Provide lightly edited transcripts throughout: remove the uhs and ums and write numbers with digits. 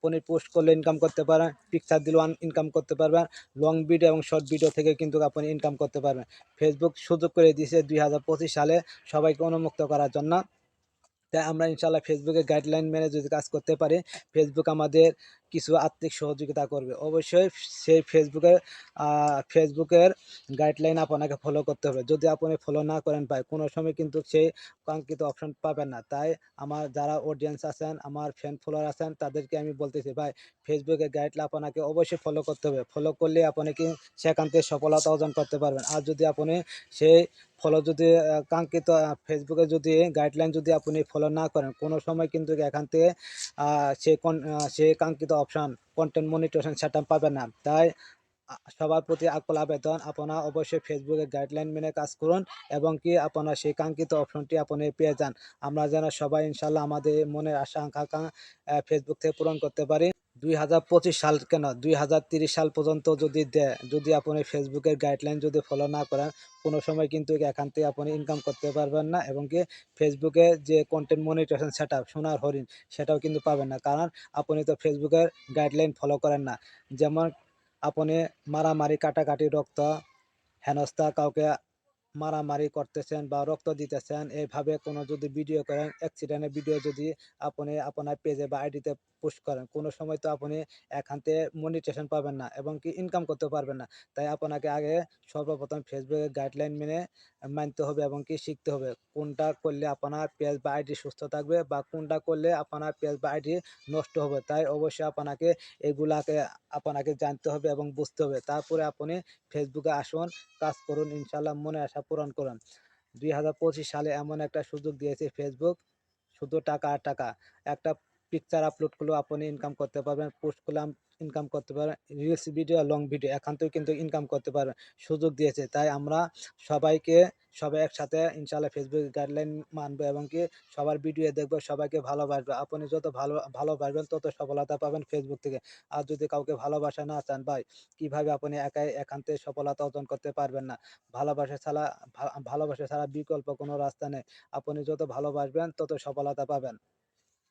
আপনি পোস্ট করলে ইনকাম করতে পারেন, পিকচার দিলেও ইনকাম করতে পারবেন, লং ভিডিও এবং শর্ট ভিডিও থেকে কিন্তু আপনি ইনকাম করতে পারবেন। ফেসবুক সুযোগ করে দিয়েছে 2025 সালে সবাইকে উন্মুক্ত করার জন্য। তাই আমরা ইনশাআল্লাহ ফেসবুকের গাইডলাইন মেনে যদি কাজ করতে পারি, ফেসবুক আমাদের কিছু আর্থিক সহযোগিতা করবে। অবশ্যই সেই ফেসবুকের গাইডলাইন আপনাকে ফলো করতে হবে। যদি আপনি ফলো না করেন ভাই, কোনো সময় কিন্তু সেই কাঙ্ক্ষিত অপশন পাবেন না। তাই আমার যারা অডিয়েন্স আছেন, আমার ফ্যান ফলোয়ার আছেন, তাদেরকে আমি বলতেছি ভাই, ফেসবুকের গাইডলাইন আপনাকে অবশ্যই ফলো করতে হবে। ফলো করলে আপনি কি সেখান থেকে সফলতা অর্জন করতে পারবেন। আর যদি আপনি সেই ফলো যদি কাঙ্ক্ষিত ফেসবুকে যদি গাইডলাইন যদি আপনি ফলো না করেন, কোনো সময় কিন্তু এখান থেকে সে কাঙ্ক্ষিত অপশান কন্টেন্ট মনিটাইজেশন সেটআপ পাবেন না। তাই সবার প্রতি আকুল আবেদন, আপনারা অবশ্যই ফেসবুকের গাইডলাইন মেনে কাজ করুন এবং কি আপনারা সেই কাঙ্ক্ষিত অপশনটি আপনি পেয়ে যান। আমরা যেন সবাই ইনশাআল্লাহ আমাদের মনের আশা আকাঙ্ক্ষা ফেসবুক থেকে পূরণ করতে পারি। 2025 সাল কেন, 2030 সাল পর্যন্ত যদি দেয়, যদি আপনি ফেসবুকের গাইডলাইন যদি ফলো না করেন, কোনো সময় কিন্তু এখান থেকে আপনি ইনকাম করতে পারবেন না এবং কি ফেসবুকে যে কন্টেন্ট মনিটাইজেশন সেটআপ সোনার হরিণ, সেটাও কিন্তু পাবেন না। কারণ আপনি তো ফেসবুকের গাইডলাইন ফলো করেন না। যেমন আপনি মারামারি, কাটাকাটি, রক্ত হেনস্থা, কাউকে মারামারি করতেছেন বা রক্ত দিতেছেন, এইভাবে কোনো যদি ভিডিও করেন, অ্যাক্সিডেন্টের ভিডিও যদি আপনি আপনার পেজে বা আইডিতে পোস্ট করেন, কোনো সময় তো আপনি এখান থেকে মনিটাইজেশন পাবেন না এবং কি ইনকাম করতে পারবেন না। তাই আপনাকে আগে সর্বপ্রথম ফেসবুকের গাইডলাইন মেনে মানতে হবে এবং কি শিখতে হবে কোনটা করলে আপনার পেজ বা আইডি সুস্থ থাকবে বা কোনটা করলে আপনার পেজ বা আইডি নষ্ট হবে। তাই অবশ্যই আপনাকে জানতে হবে এবং বুঝতে হবে। তারপরে আপনি ফেসবুকে আসুন, কাজ করুন, ইনশাআল্লাহ মনের আশা পূরণ করুন। 2025 সালে এমন একটা সুযোগ দিয়েছে ফেসবুক, শুধু টাকা আর টাকা। একটা পিকচার আপলোড করলেও আপনি ইনকাম করতে পারবেন, পোস্ট করলে ইনকাম করতে পারবেন, রিলস ভিডিও, লং ভিডিও এখান থেকেও কিন্তু ইনকাম করতে পারবেন, সুযোগ দিয়েছে। তাই আমরা সবাই একসাথে ইনশাআল্লাহ ফেসবুক গাইডলাইন মানবো এবং কি সবার ভিডিও দেখবো, সবাইকে ভালোবাসবো। আপনি যত ভালোবাসবেন তত সফলতা পাবেন ফেসবুক থেকে। আর যদি কাউকে ভালোবাসা না চান ভাই, কিভাবে আপনি একাই এখান থেকে সফলতা অর্জন করতে পারবেন না। ভালোবাসা ছাড়া বিকল্প কোনো রাস্তা নেই। আপনি যত ভালোবাসবেন তত সফলতা পাবেন।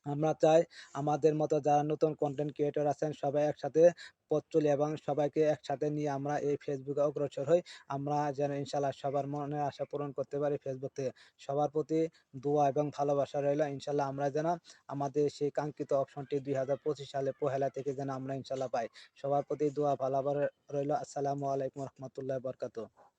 আমরা চাই আমাদের মতো যারা নতুন কন্টেন্ট ক্রিয়েটর আছেন সবাই একসাথে পথ চলি এবং সবাইকে একসাথে নিয়ে আমরা এই ফেসবুকে অগ্রসর হই। আমরা যেন ইনশাআল্লাহ সবার মনের আশা পূরণ করতে পারি ফেসবুক থেকে। সবার প্রতি দোয়া এবং ভালোবাসা রইল। ইনশাআল্লাহ আমরা যেন আমাদের সেই কাঙ্ক্ষিত অপশনটি 2025 সালে পহেলা থেকে যেন আমরা ইনশাআল্লাহ পাই। সবার প্রতি দোয়া ভালোবাসা রইল। আসসালামু আলাইকুম ওয়া রাহমাতুল্লাহি ওয়া বারাকাতুহু।